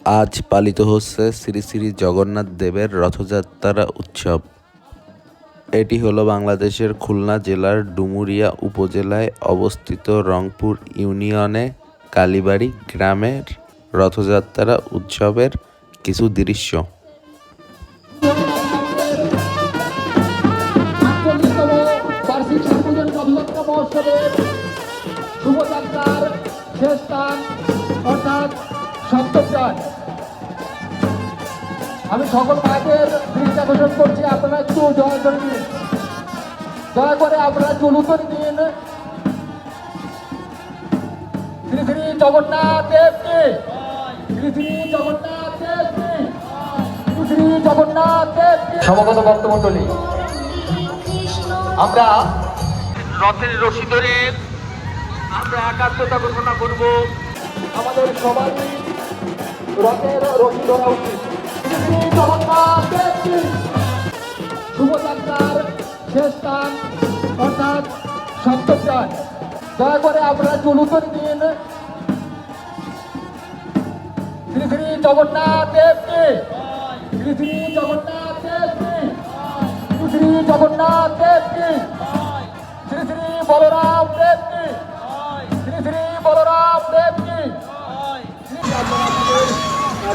আজ পালিত হচ্ছে শ্রী শ্রী জগন্নাথ দেবের রথযাত্রা উৎসব। এটি হলো বাংলাদেশের খুলনা জেলার ডুমুরিয়া উপজেলায় অবস্থিত রংপুর ইউনিয়নে কালীবাড়ি গ্রামের রথযাত্রা উৎসবের কিছু দৃশ্য। শুভযাত্রার শেষ স্থান অর্থাৎ সপ্তমযান। আমি সকল ভাইদের দৃষ্টি আকর্ষণ করছি, আপনারা একটু দয়া করে দিন, দয়া করে আপনারা জলুতরি দিন। শ্রী শ্রী জগন্নাথ দেবকে, শ্রী শ্রী জগন্নাথ দেবকে, শ্রী শ্রী জগন্নাথ দেবকে। সমগত ভক্তমণ্ডলী, আমরা রথের রশি ধরে আমরা একাত্মতা ঘোষণা করব। আমাদের সবারই রথের রশি ধরা উচিত। শুভযাত্রার শেষ স্থান অর্থাৎ সপ্তমযান। দয়া করে আপনারা জলুতরি দিন। শ্রী শ্রী জগন্নাথ দেবকে, শ্রী শ্রী জগন্নাথ দেবকে, শ্রী শ্রী জগন্নাথ দেবকে, শ্রী শ্রী বলরাম দেবকে, শ্রী শ্রী বলরাম দেবকে।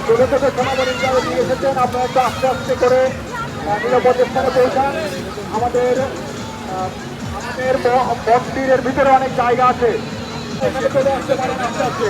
দূরে থেকে সমাবেশ যারা নিয়ে এসেছেন, আপনারা একটু আস্তে আস্তে করে নিরাপদ স্থানে পৌঁছান। আমাদের মন্দিরের ভিতরে অনেক জায়গা আছে, এখানে চলে আসতে পারেন আস্তে আস্তে।